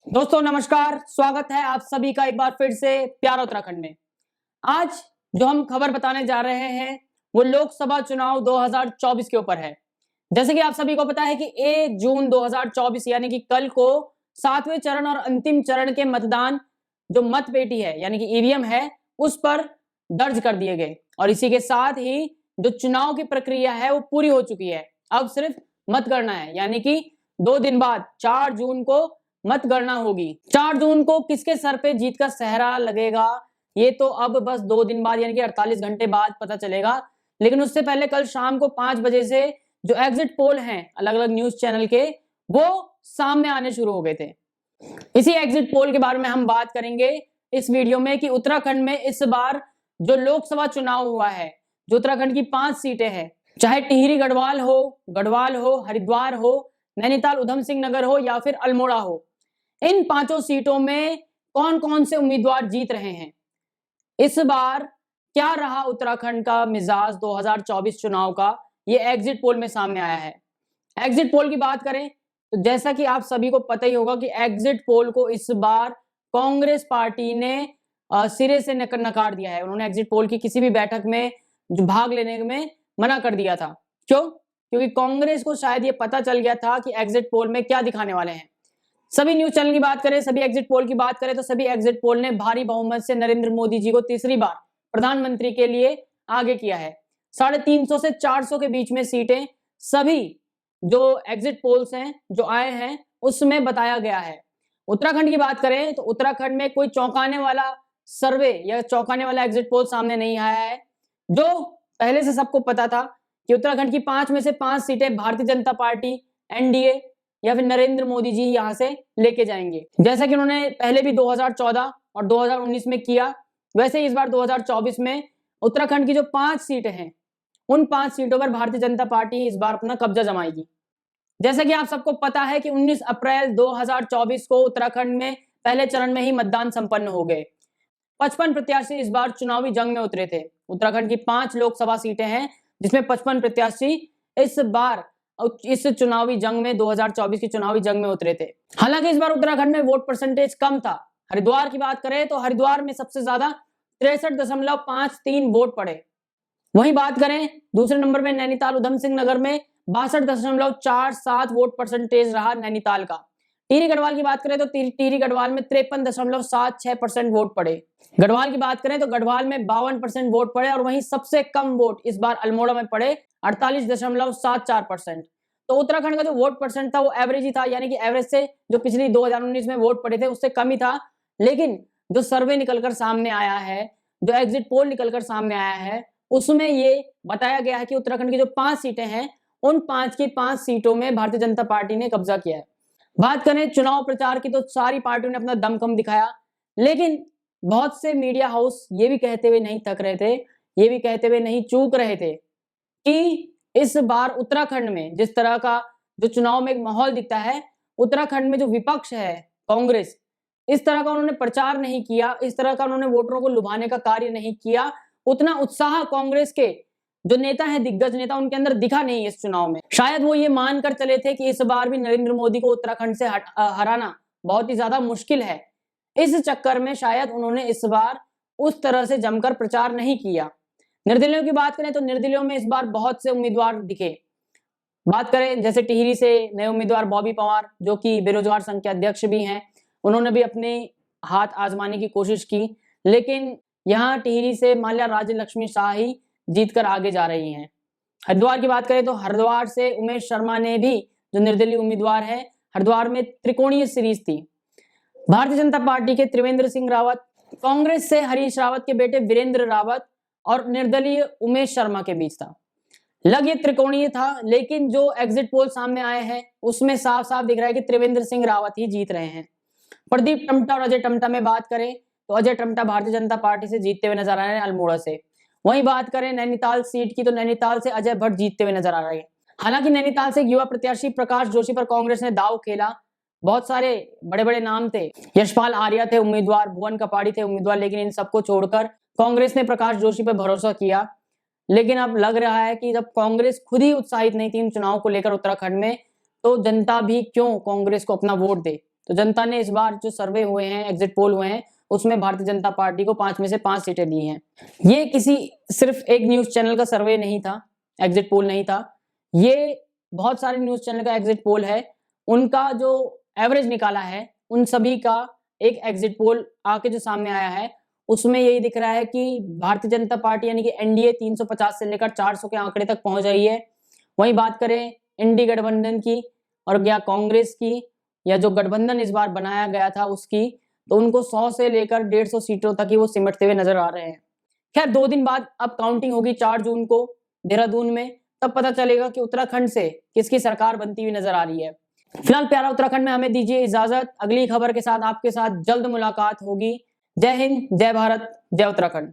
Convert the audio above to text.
दोस्तों नमस्कार, स्वागत है आप सभी का एक बार फिर से प्यारा उत्तराखंड में। आज जो हम खबर बताने जा रहे हैं वो लोकसभा चुनाव 2024 के ऊपर है। जैसे कि आप सभी को पता है कि 1 जून 2024 यानी कि कल को 7वें चरण और अंतिम चरण के मतदान जो मत पेटी है यानी कि ईवीएम है उस पर दर्ज कर दिए गए और इसी के साथ ही जो चुनाव की प्रक्रिया है वो पूरी हो चुकी है। अब सिर्फ मतगणना है यानी कि 2 दिन बाद 4 जून को मतगणना होगी। 4 जून को किसके सर पे जीत का सेहरा लगेगा ये तो अब बस 2 दिन बाद यानी कि 48 घंटे बाद पता चलेगा। लेकिन उससे पहले कल शाम को 5 बजे से जो एग्जिट पोल हैं अलग अलग न्यूज चैनल के वो सामने आने शुरू हो गए थे। इसी एग्जिट पोल के बारे में हम बात करेंगे इस वीडियो में कि उत्तराखंड में इस बार जो लोकसभा चुनाव हुआ है, जो उत्तराखंड की 5 सीटें हैं, चाहे टिहरी गढ़वाल हो, हरिद्वार हो, नैनीताल उधम सिंह नगर हो या फिर अल्मोड़ा हो, इन 5 सीटों में कौन कौन से उम्मीदवार जीत रहे हैं। इस बार क्या रहा उत्तराखंड का मिजाज 2024 चुनाव का, ये एग्जिट पोल में सामने आया है। एग्जिट पोल की बात करें तो जैसा कि आप सभी को पता ही होगा कि एग्जिट पोल को इस बार कांग्रेस पार्टी ने सिरे से नकार दिया है। उन्होंने एग्जिट पोल की किसी भी बैठक में जो भाग लेने में मना कर दिया था। क्यों? क्योंकि कांग्रेस को शायद ये पता चल गया था कि एग्जिट पोल में क्या दिखाने वाले हैं। सभी न्यूज चैनल की बात करें, सभी एग्जिट पोल की बात करें तो सभी एग्जिट पोल ने भारी बहुमत से नरेंद्र मोदी जी को तीसरी बार प्रधानमंत्री के लिए आगे किया है। 350 से 400 के बीच में सीटें सभी जो एग्जिट पोल्स हैं जो आए हैं उसमें बताया गया है। उत्तराखंड की बात करें तो उत्तराखंड में कोई चौंकाने वाला सर्वे या चौंकाने वाला एग्जिट पोल सामने नहीं आया है। जो पहले से सबको पता था कि उत्तराखंड की 5 में से 5 सीटें भारतीय जनता पार्टी, एनडीए या फिर नरेंद्र मोदी जी यहां से लेके जाएंगे। जैसा कि उन्होंने पहले भी 2014 और 2019 में किया, वैसे इस बार 2024 में उत्तराखंड की जो 5 सीटें हैं उन 5 सीटों पर भारतीय जनता पार्टी इस बार अपना कब्जा जमाएगी। जैसा कि आप सबको पता है कि 19 अप्रैल 2024 को उत्तराखंड में पहले चरण में ही मतदान संपन्न हो गए। 55 प्रत्याशी इस बार चुनावी जंग में उतरे थे। उत्तराखंड की 5 लोकसभा सीटें हैं जिसमें 55 प्रत्याशी इस बार इस चुनावी जंग में 2024 की चुनावी जंग में उतरे थे। हालांकि इस बार उत्तराखंड में वोट परसेंटेज कम था। हरिद्वार की बात करें तो हरिद्वार में सबसे ज्यादा 63.53 वोट पड़े। वहीं बात करें दूसरे नंबर में नैनीताल उधम सिंह नगर में 62.47 वोट परसेंटेज रहा नैनीताल का। टिहरी गढ़वाल की बात करें तो टिहरी गढ़वाल में 53.76% वोट पड़े। गढ़वाल की बात करें तो गढ़वाल में 52% वोट पड़े और वहीं सबसे कम वोट इस बार अल्मोड़ा में पड़े 48.74%। तो उत्तराखंड का जो वोट परसेंट था वो एवरेज ही था, यानी कि एवरेज से जो पिछली 2019 में वोट पड़े थे उससे कम ही था। लेकिन जो सर्वे निकलकर सामने आया है, जो एग्जिट पोल निकलकर सामने आया है, उसमें ये बताया गया है कि उत्तराखंड की जो 5 सीटें हैं उन 5 की 5 सीटों में भारतीय जनता पार्टी ने कब्जा किया है। बात करें चुनाव प्रचार की तो सारी पार्टियों ने अपना दमखम दिखाया, लेकिन बहुत से मीडिया हाउस ये भी कहते हुए नहीं थक रहे थे, ये भी कहते हुए नहीं चूक रहे थे कि इस बार उत्तराखंड में जिस तरह का जो चुनाव में एक माहौल दिखता है, उत्तराखंड में जो विपक्ष है कांग्रेस, इस तरह का उन्होंने प्रचार नहीं किया, इस तरह का उन्होंने वोटरों को लुभाने का कार्य नहीं किया। उतना उत्साह कांग्रेस के जो नेता है, दिग्गज नेता, उनके अंदर दिखा नहीं इस चुनाव में। शायद वो ये मानकर चले थे कि इस बार भी नरेंद्र मोदी को उत्तराखंड से हराना बहुत ही ज्यादा मुश्किल है। इस चक्कर में शायद उन्होंने इस बार उस तरह से जमकर प्रचार नहीं किया। निर्दलीयों की बात करें तो निर्दलीयों में इस बार बहुत से उम्मीदवार दिखे। बात करें जैसे टिहरी से नए उम्मीदवार बॉबी पंवार जो कि बेरोजगार संघ के अध्यक्ष भी हैं, उन्होंने भी अपने हाथ आजमाने की कोशिश की, लेकिन यहाँ टिहरी से माल्या राज्य लक्ष्मी शाह ही जीतकर आगे जा रही हैं। हरिद्वार की बात करें तो हरिद्वार से उमेश शर्मा ने भी, जो निर्दलीय उम्मीदवार है, हरिद्वार में त्रिकोणीय सीरीज थी। भारतीय जनता पार्टी के त्रिवेंद्र सिंह रावत, कांग्रेस से हरीश रावत के बेटे वीरेंद्र रावत और निर्दलीय उमेश शर्मा के बीच था। लग ये त्रिकोणीय था, लेकिन जो एग्जिट पोल सामने आए हैं उसमें साफ साफ दिख रहा है कि त्रिवेंद्र सिंह रावत ही जीत रहे हैं। प्रदीप टम्टा और अजय टम्टा में बात करें तो अजय टम्टा भारतीय जनता पार्टी से जीतते हुए नजर आ रहे हैं अल्मोड़ा से। वहीं बात करें नैनीताल सीट की तो नैनीताल से अजय भट्ट जीतते हुए नजर आ रहे हैं। हालांकि नैनीताल से युवा प्रत्याशी प्रकाश जोशी पर कांग्रेस ने दाव खेला। बहुत सारे बड़े बड़े नाम थे, यशपाल आर्या थे उम्मीदवार, भुवन कपाड़ी थे उम्मीदवार, लेकिन इन सबको छोड़कर कांग्रेस ने प्रकाश जोशी पर भरोसा किया। लेकिन अब लग रहा है कि जब कांग्रेस खुद ही उत्साहित नहीं थी इन चुनाव को लेकर उत्तराखंड में, तो जनता भी क्यों कांग्रेस को अपना वोट दे। तो जनता ने इस बार जो सर्वे हुए हैं, एग्जिट पोल हुए हैं, उसमें भारतीय जनता पार्टी को 5 में से 5 सीटें दी हैं। ये किसी सिर्फ एक न्यूज चैनल का सर्वे नहीं था, एग्जिट पोल नहीं था, ये बहुत सारे न्यूज चैनल का एग्जिट पोल है। उनका जो एवरेज निकाला है, उन सभी का एक एग्जिट पोल आके जो सामने आया है, उसमें यही दिख रहा है कि भारतीय जनता पार्टी यानी कि एनडीए 350 से लेकर 400 के आंकड़े तक पहुंच रही है। वहीं बात करें इंडी गठबंधन की और या कांग्रेस की, या जो गठबंधन इस बार बनाया गया था उसकी, तो उनको 100 से लेकर 150 सीटों तक ही वो सिमटते हुए नजर आ रहे हैं। खैर 2 दिन बाद अब काउंटिंग होगी 4 जून को देहरादून में, तब पता चलेगा कि उत्तराखंड से किसकी सरकार बनती हुई नजर आ रही है। फिलहाल प्यारा उत्तराखंड में हमें दीजिए इजाजत। अगली खबर के साथ आपके साथ जल्द मुलाकात होगी। जय हिंद, जय भारत, जय उत्तराखंड।